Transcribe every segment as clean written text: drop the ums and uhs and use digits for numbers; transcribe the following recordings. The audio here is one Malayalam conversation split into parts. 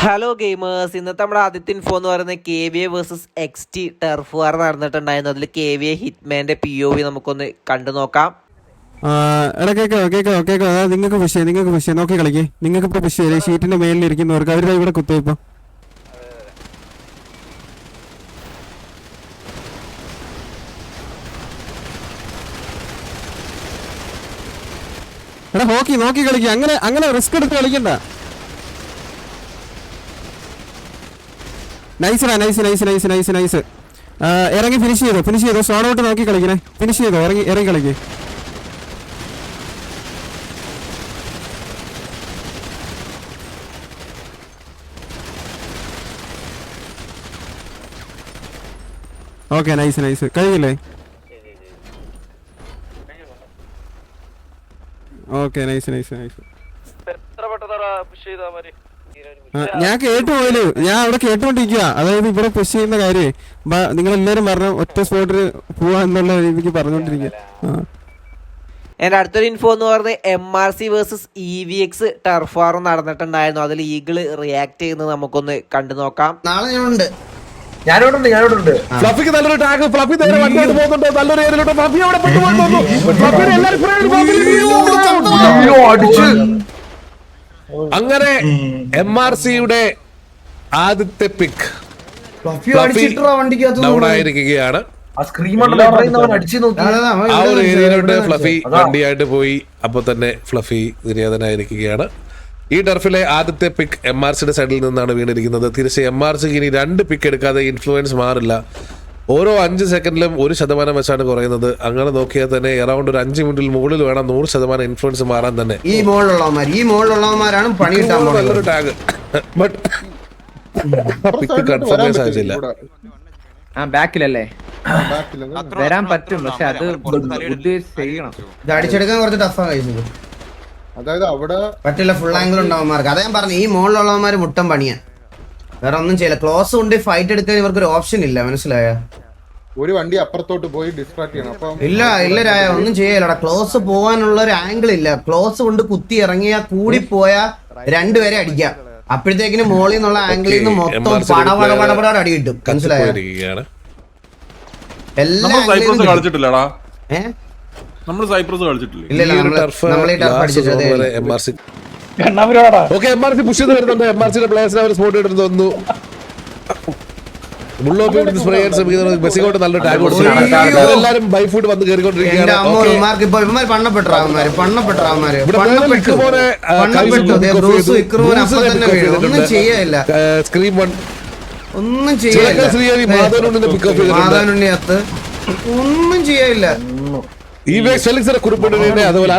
ഹലോ ഗെയിമേഴ്സ്, ഇന്നത്തെ നമ്മുടെ ആദ്യത്തെ ഇൻഫോ എന്ന് പറയുന്നത് KVA വേഴ്സസ് XT ടർഫ് വാർ നടന്നിട്ടുണ്ടായിരുന്നു. അതിൽ KVA ഹിറ്റ്മാൻ്റെ POV നമുക്കൊന്ന് കണ്ടു നോക്കാം. നിങ്ങൾക്ക് വിഷയം നോക്കി കളിക്കേ. നിങ്ങൾക്ക് ഇപ്പോൾ വിഷയം ഷീറ്റിന്റെ മേലിൽ ഇരിക്കുന്നവർക്ക് അവരുടെ ഇവിടെ കുത്തു. ഇപ്പം എടാ ഹോക്കി നോക്കി കളിക്കുക. അങ്ങനെ റിസ്ക് എടുത്ത് കളിക്കണ്ട. നൈസ്. ഇറങ്ങി ഫിനിഷ് ചെയ്തോ. ഷോട്ട് ഔട്ട് നോക്കി കളിക്കണേ. ഫിനിഷ് ചെയ്തോ. ഇറങ്ങി കളിക്കേ. ഓക്കെ നൈസ് കഴിയില്ലേ? Okay nice. ഞാൻ ഞാൻ അവിടെ കേട്ടോണ്ടിരിക്കുക. അതായത് ഇവിടെ പുഷ് ചെയ്യുന്ന കാര്യേ നിങ്ങളെല്ലാരും പറഞ്ഞു ഒറ്റ സ്പോട്ടിൽ പോവാ എന്നുള്ള രീതിക്ക് പറഞ്ഞോണ്ടിരിക്കുക. എൻ്റെ അടുത്തൊരു ഇൻഫോ എന്ന് പറഞ്ഞത് MRC വേഴ്സസ് EVX ടർഫ് വാർ നടന്നിട്ടുണ്ടായിരുന്നു. അതിൽ ഈഗിൾ റിയാക്ട് ചെയ്യുന്നത് നമുക്കൊന്ന് കണ്ടു നോക്കാം. നാളെ ഞാനുണ്ട്. ഫ്ലഫിക്ക് നല്ലൊരു ടാഗ്. ഫ്ലഫി നേരെ വണ്ടിയായിട്ട് പോകുന്നുണ്ട്. നല്ലൊരു ഏരിയയിലോട്ട് ഫ്ലഫി അവിടെ അങ്ങനെ MRCയുടെ ആദ്യത്തെ പിക്ക് ഡൗൺ ആയിരിക്കുകയാണ്. ആ ഒരു ഏരിയയിലോട്ട് ഫ്ലഫി വണ്ടിയായിട്ട് പോയി. അപ്പൊ തന്നെ ഫ്ലഫി നിര്യാതനായിരിക്കുകയാണ്. ഈ ടർഫിലെ ആദ്യത്തെ പിക്ക് MRCയുടെ സൈഡിൽ നിന്നാണ് വീണിരിക്കുന്നത്. തിരിച്ച് MRCക്ക് ഇനി 2 പിക്ക് എടുക്കാതെ ഇൻഫ്ലുവൻസ് മാറില്ല. ഓരോ 5 സെക്കൻഡിലും 1% വെച്ചാണ് കുറയുന്നത്. അങ്ങനെ നോക്കിയാൽ തന്നെ അറൌണ്ട് ഒരു 5 മിനിറ്റിൽ മുകളിൽ വേണം 100% ഇൻഫ്ലുവൻസ് മാറാൻ തന്നെ. ഈ മോളിലുള്ളവന്മാരാണ് പണി കിട്ടാൻ നല്ലൊരു ടാഗ്. ബട്ട് പിക്ക് കൺഫേം ചെയ്യാൻ സാധിച്ചില്ല. ബാക്കിലല്ലേ വരാൻ പറ്റും, പക്ഷെ അത് ചെയ്യണം. ഇത് അടിച്ചെടുക്കാൻ കുറച്ച് ടഫാ കഴിച്ചത്. അതായത് അവിടെ പറ്റില്ല, ഫുൾ ആംഗിൾ ഉണ്ടാവുമാർക്ക്. അതാ ഞാൻ പറഞ്ഞു, ഈ മോളിലുള്ളവന്മാര് മുട്ടം പണിയാ. വേറെ ഒന്നും ചെയ്യില്ല. ക്ലോസ് കൊണ്ട് ഫൈറ്റ് എടുക്കാൻ ഇവർക്കൊരു ഓപ്ഷൻ ഇല്ല. മനസ്സിലായ? ഒരു വണ്ടി അപ്പുറത്തോട്ട് പോയി ഡിസ്ട്രാക്ട് ചെയ്യണം. അപ്പം ഇല്ല രായ, ഒന്നും ചെയ്യലടാ. ക്ലോസ് പോവാനുള്ള ഒരു ആംഗിൾ ഇല്ല. ക്ലോസ് കൊണ്ട് കുത്തി ഇറങ്ങിയാ കൂടി പോയാ 2 പേരെ അടിക്കാം. അപ്പോഴത്തേക്കിന് മോളിൽ നിന്നുള്ള ആംഗിളിൽ നിന്ന് മൊത്തം പടപട അടി കിട്ടും. മനസ്സിലായ? എല്ലാ കളിച്ചിട്ടില്ലടാ. നമ്മള് സൈപ്രസ് കളിച്ചിട്ടില്ല. MRC പുഷ് ചെയ്ത് വരുന്നുണ്ട്. MRCയുടെ പ്ലേയേഴ്സിനെ അവർ സ്പോട്ട് ചെയ്തിട്ട് തോന്നുന്നു. മെസ്സിക്കോട്ട് നല്ല ടാഗ് കൊടുത്തു. എല്ലാരും ബൈ ഫുഡ് വന്ന് കയറിക്കൊണ്ടിരിക്കുകയാണ്. സ്ക്രീം വൺ ഒന്നും ചെയ്യില്ല. ഒന്നും ചെയ്യില്ല. കുറിപ്പിട്ടുണ്ട്. അതുപോലെ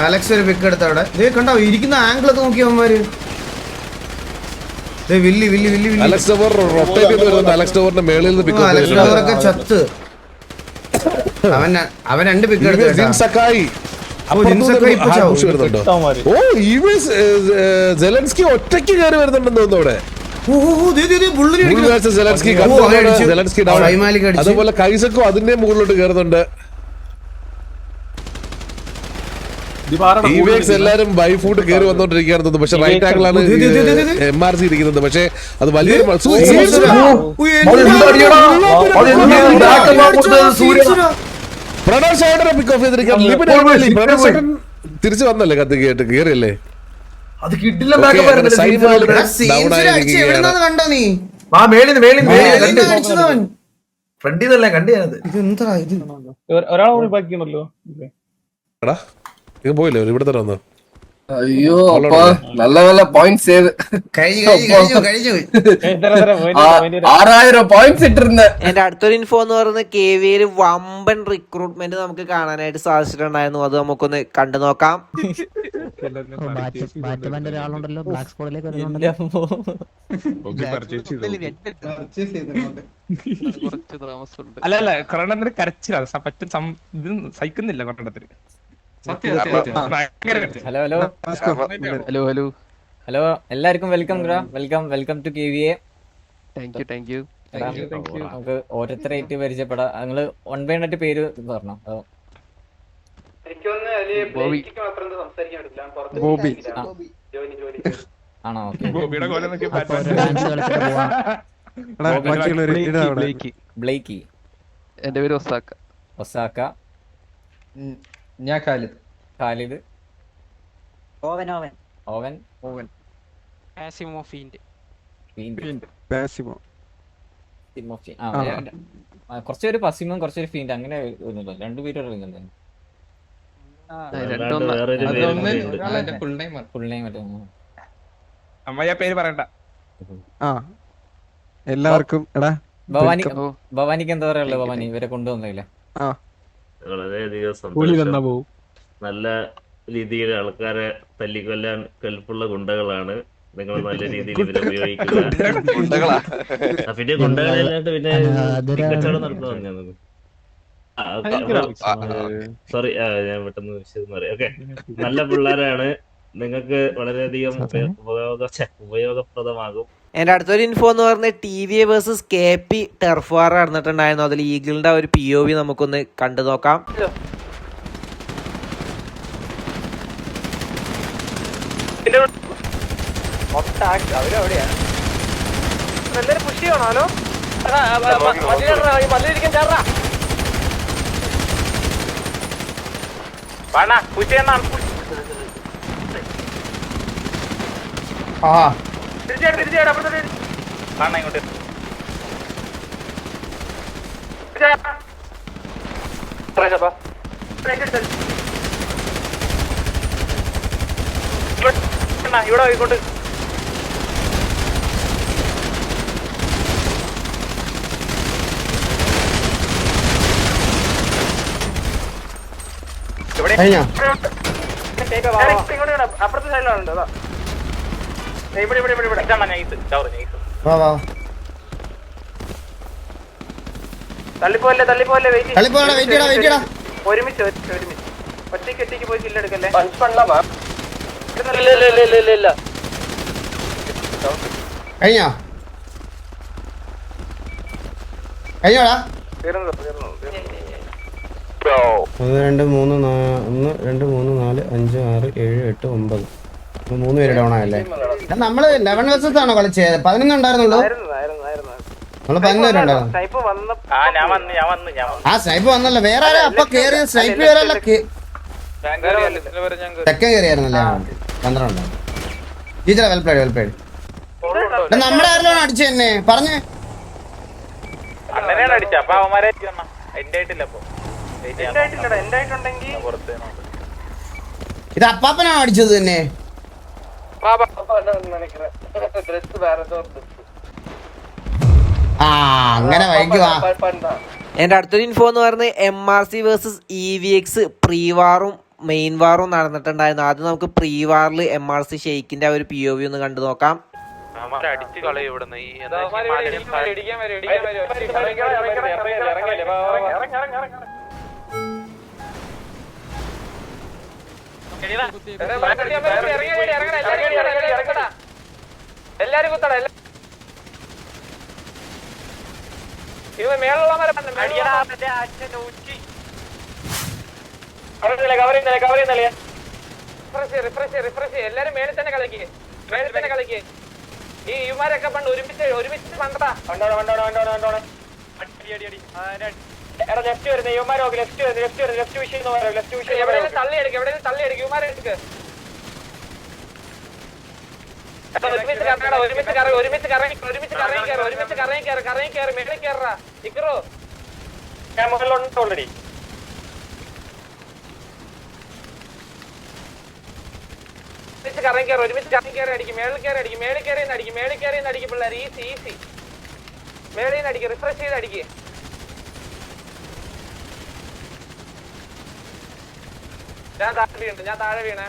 അലക്സ് ഒരു പിക്ക് എടുത്ത അവിടെ കണ്ടോ ഇരിക്കുന്ന ആംഗിൾ ഒക്കെ നോക്കി അവന്മാര്. ചത്ത് അവൻ 2 പിക്ക് എടുത്തു. ഒറ്റയ്ക്ക് കയറി വരുന്നുണ്ടെന്ന് തോന്നുന്നു അവിടെ. അതുപോലെ കൈസക്കും അതിന്റെ മുകളിലോട്ട് കയറുന്നുണ്ട്. എല്ലാരും ബൈ ഫുഡ് കയറി വന്നോണ്ടിരിക്കുകയാണ് തോന്നുന്നു. പക്ഷെ റൈറ്റ് ആംഗിളാണ് MRC ഇരിക്കുന്നത്. പക്ഷെ അത് വലിയൊരു പിക്ക് ഓഫ് ചെയ്തിരിക്കുകയാണ്. തിരിച്ചു വന്നല്ലേ കത്തിക്കായിട്ട് കയറിയല്ലേ? അത് കിട്ടില്ല. പോയില്ലേ ഇവിടെ തന്നെ വന്നു. അയ്യോ നല്ല പോയിന്റ്സ് 6000 പോയിന്റ്സ് ഇട്ടിരുന്ന. എന്റെ അടുത്തൊരു ഇൻഫോ എന്ന് പറയുന്നത് KVAയിൽ വമ്പൻ റിക്രൂട്ട്മെന്റ് നമുക്ക് കാണാനായിട്ട് സാധിച്ചിട്ടുണ്ടായിരുന്നു. അത് നമുക്കൊന്ന് കണ്ടു നോക്കാം. അല്ല കരച്ചില്ല സഹിക്കുന്നില്ല കൊണ്ടത്തിന്. ഹലോ എല്ലാവർക്കും welcome to KVA. Thank you. നമുക്ക് ഓരോരുത്തരായിട്ട് പരിചയപ്പെടാം. നിങ്ങള് 1 by 1 പേര് പറഞ്ഞോ. ബോബി ആണോ? ഓക്കെ. ബോബിയുടെ കോലം നോക്കി ബ്ലേക്കി. എന്റെ പേര് ഒസാക്ക. ഒസാക്ക. ഞാൻ ഖാലിദ്. ഖാലിദ്. Owen Owen. ഫീൻഡ്. കുറച്ചൊരു പസിമും കുറച്ചൊരു ഫീൻഡ് അങ്ങനെ ഒന്നുമില്ല, രണ്ടുപേരും ഇറങ്ങുന്നുണ്ട്. ഫുൾ നെയിം അമ്മയ പേര് പറയണ്ട. എല്ലാവർക്കും ഭവാനിക്ക് എന്താ പറയാനുള്ളത്? ഭവാനി ഇവരെ കൊണ്ടുവന്നില്ല. വളരെയധികം സന്തോഷം. നല്ല രീതിയിൽ ആൾക്കാരെ തല്ലിക്കൊല്ലാൻ കെൽപ്പുള്ള ഗുണ്ടകളാണ് നിങ്ങൾ. നല്ല രീതിയിൽ ഇവരെ ഉപയോഗിക്കുക. പിന്നെ ഗുണ്ടകളായിട്ട് പിന്നെ കച്ചവടം നടത്തുന്ന പറഞ്ഞത്. സോറി, ഞാൻ പെട്ടെന്ന് വിഷയം പറയാം. ഓക്കെ, നല്ല പിള്ളേരാണ്. നിങ്ങൾക്ക് വളരെയധികം ഉപയോഗപ്രദമാകും. എൻ്റെ അടുത്തൊരു ഇൻഫോ എന്ന് പറഞ്ഞാൽ TVA വേഴ്സസ് KP ടർഫ് വാർ നടന്നിട്ടുണ്ടായിരുന്നു. അതിൽ ഈഗിളിന്റെ ഒരു POV നമുക്കൊന്ന് കണ്ടു നോക്കാം. ഇവിടെ ആയിക്കോട്ടെ. അപ്പുറത്തെ സൈഡിലാണ്. തള്ളിപ്പോലെ ഒരുമിച്ച് ഒറ്റയ്ക്ക് പോയി കില്ലെടുക്കല്ലേ. കഴിഞ്ഞോടാ? 1 2 3 4 5 6 7 8 9 3 പേര് ഡൗൺ ആയല്ലേ? നമ്മള് 11 വേഴ്സസ് ആണോ കളിച്ചത്? 11 ഉണ്ടായിരുന്നുള്ളൂ. നമ്മള് 11 പേരുണ്ടായിരുന്നു. ആ സ്നൈപ്പ് വന്നല്ലോ. വേറെ ആരാ അപ്പൊ കേറിയ? സ്നൈപ്പ് പേരല്ല, തെക്കൻ കയറിയായിരുന്നല്ലേ? 12. ടീച്ചറെ വെൽപ്ലേഡ്. നമ്മുടെ ആരെല്ലാം അടിച്ചു തന്നെ പറഞ്ഞേ. ഇത് അപ്പാപ്പനാണോ അടിച്ചത് തന്നെ? ആ അങ്ങനെ വൈകുവാ. എൻ്റെ അടുത്തൊരു ഇൻഫോ എന്ന് പറഞ്ഞ് MRC വേഴ്സസ് EVX പ്രീ വാറും മെയിൻ വാറും നടന്നിട്ടുണ്ടായിരുന്നു. ആദ്യം നമുക്ക് പ്രീ വാറിൽ MRC ഷെയ്ക്കിന്റെ ഒരു POV ഒന്ന് കണ്ടു നോക്കാം. അടിച്ചു കളയും ഇവിടുന്ന്. എല്ലാരും കുത്തട. ഇത് മേളുള്ള എല്ലാരും മേളിൽ തന്നെ കളിക്ക്. ഈ യുമാരൊക്കെ പണ്ട് ഒരുമിച്ച് പണ്ടടാ. ലെഫ്റ്റ് വരുന്ന യുമാരോ ലെഫ്റ്റ് വിഷയം എവിടെയും തള്ളിയെടുക്കും യുമാരെടുക്ക്. ഒരുമിച്ച് കറങ്ങി കയറി മേളിൽ കയറാ. ഇക്കറോ ഞാൻ മുകളിലുണ്ട് ഓൾറെഡി. ഒരുമിച്ച് കറങ്ങി കയറി അടിക്കും. മേളിൽ കയറി അടിക്കും പിള്ളേർ. ഈസി മേളിൽ നിന്ന് അടിക്കും. റിഫ്രഷ് ചെയ്ത് അടിക്കും. ഞാൻ താഴെ വീണേ.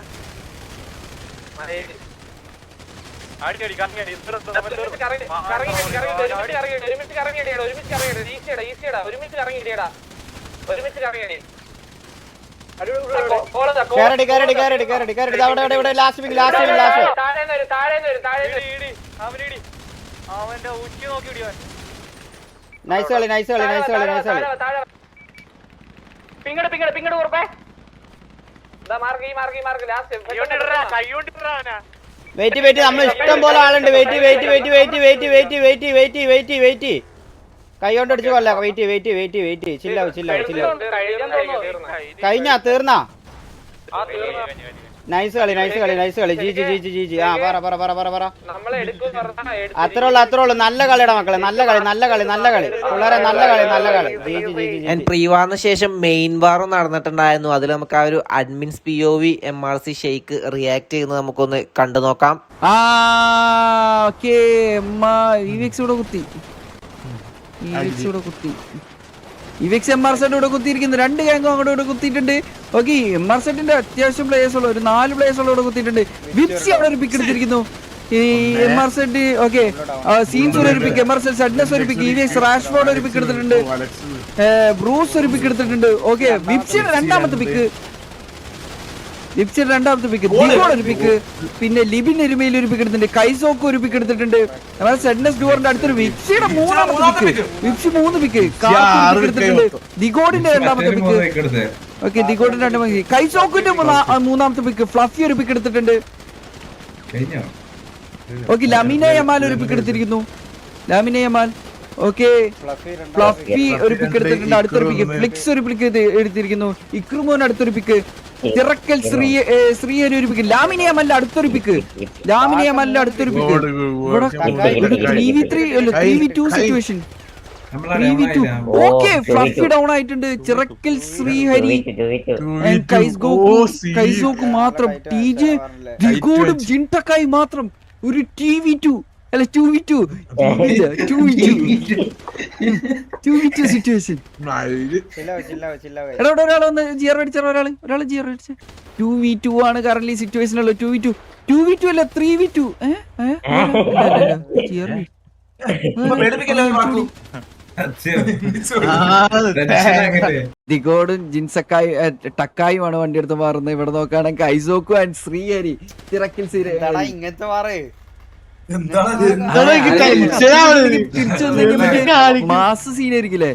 അവന്റെ ഉച്ച നോക്കി വിടിയോ. നൈസ് കളി പിങ്ങട് ഉറപ്പേ. വെയിറ്റ് നമ്മൾ ഇഷ്ടം പോലെ ആളുണ്ട്. വെയിറ്റ് കൈ കൊണ്ട് അടിച്ചു കൊല്ല. വെയിറ്റ് ചില്ല. കഴിഞ്ഞാ തീർന്നാ? നൈസ് കളി. ജി. ആ പറ. അത്രേ ഉള്ളു. നല്ല കളിയുടെ മക്കളെ, നല്ല കളി പിള്ളേരെ, നല്ല കളി. ജി. പ്രീവാറിന് ശേഷം മെയിൻ വാറും നടന്നിട്ടുണ്ടായിരുന്നു. അതിൽ നമുക്ക് ആ ഒരു അഡ്മിൻസ് POV MRC ഷെയ്ക്ക് റിയാക്ട് ചെയ്യുന്നത് നമുക്കൊന്ന് കണ്ടു നോക്കാം. ഇവിക്സ് MR സെറ്റ് ഇവിടെ കുത്തിയിരിക്കുന്നു. 2 ഗ്യാങ്ങും അങ്ങോട്ട് ഇവിടെ കുത്തിയിട്ടുണ്ട്. ഓക്കെ, MR സെറ്റിന്റെ അത്യാവശ്യം പ്ലേയേഴ്സ് ഉള്ള ഒരു 4 പ്ലേയേഴ്സ് ഇവിടെ കുത്തിയിട്ടുണ്ട്. വിപ്സി അവിടെ ഒരു പിക്ക് എടുത്തിരിക്കുന്നു. ഈ MR സെറ്റ് ഓക്കെ, സീൻസ് ഒരു പിക്ക്, MR സെറ്റ് സഡ്നസ് ഒരു പിക്ക്, ഇവിക്സ് റാഷ്ഫോർഡ് ഒരു പിക്ക് എടുത്തിട്ടുണ്ട്, ബ്രൂസ് ഒരു പിക്ക് എടുത്തിട്ടുണ്ട്. ഓക്കെ, വിപ്സിയുടെ രണ്ടാമത്തെ പിക്ക്, ദിഗോൾ ഒരു പിക്ക്, പിന്നെ ലിബിൻ എരുമയിൽ ഒരു പിക്ക് എടുത്തിട്ടുണ്ട്, കൈസോക്ക് ഒരു പിക്ക് എടുത്തിട്ടുണ്ട്. സെഡ്നസ് ഡുവറിന്റെ അടുത്തൊരു വിപ്സിയുടെ മൂന്നാമത്തെ പിക്ക്, വിപ്സി 3 പിക്ക് എടുത്തിട്ടുണ്ട്. ദിഗോഡിന്റെ രണ്ടാമത്തെ പിക്ക്, ഓക്കെ, ദിഗോഡിന്റെ രണ്ടാമത്തെ പിക്ക്, കൈസോക്കിന്റെ മൂന്നാമത്തെ പിക്ക്, ഫ്ലഫി ഒരു പിക്ക് എടുത്തിട്ടുണ്ട്. ഓക്കെ, ലമിന യമാൽ ഒരു പിക്ക് എടുത്തിരിക്കുന്നു. ഓക്കെ, ഫ്ലഫി ഒരു പിക്ക് എടുത്തിട്ടുണ്ട്. അടുത്തൊരു പിക്ക് ഫ്ലിക്സ് ഒരു പിക്ക് എടുത്തിരിക്കുന്നു. ഇക്രുമോൻ അടുത്തൊരു പിക്ക്, തിറക്കൽ ശ്രീഹരി ഒരു പിക്ക്, ലാമിനിയമല്ല അടുത്തൊരു പിക്ക്, ഇവിടെ 3v2 situation. 3v2. Okay, fluffy down ആയിട്ടുണ്ട്. ചിറക്കൽ ശ്രീഹരി, കൈസോക്ക് മാത്രം, TJ ദിഗോഡും ജിൻടക്കായി മാത്രം ഒരു 2v2 സിറ്റുവേഷൻ. എടാ ഒരാളൊന്ന് ജിയർ അടിച്ച, ഒരാള് ജിയർ അടിച്ച. 2v2 ആണ് കറന്റ് സിറ്റുവേഷൻ ഉള്ളത്. 2v2 അല്ല 3v2. ദിഗോഡും ജിൻസക്കായി ടക്കായുമാണ് വണ്ടി എടുത്ത് മാറുന്നത്. ഇവിടെ നോക്കുകയാണെങ്കിൽ ഐസോക്കു ആൻഡ് ശ്രീഹരി, തിരക്കിൽ ഇങ്ങനത്തെ മാറേ മാസ സീനായിരിക്കില്ലേ?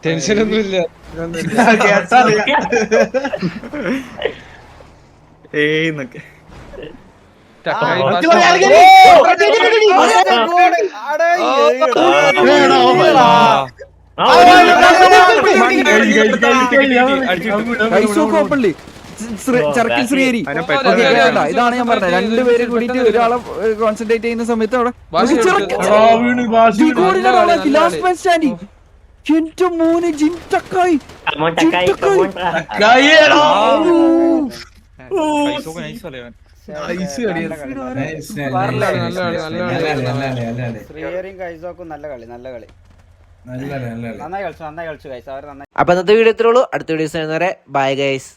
ടെൻഷനൊന്നുമില്ല. ചർക്കിൽ ശ്രീഹരി, ഇതാണ് ഞാൻ പറഞ്ഞത്. 2 പേര് കൂടിയിട്ട് ഒരാളെ കോൺസെൻട്രേറ്റ് ചെയ്യുന്ന സമയത്ത് അവിടെ ലാസ്റ്റ് മാൻ സ്റ്റാൻഡിങ്. എന്റെ മോനെ ജിൻടക്കായി, ശ്രീഹരിയും കൈസോക്കും നല്ല കളി. നന്നായി കളിച്ചു ഗൈസ്. അവർ നന്നായി. അപ്പൊ ഇന്നത്തെ വീഡിയോ ഇത്രേ ഉള്ളൂ. അടുത്ത വീഡിയോസ് ബൈ ഗൈസ്.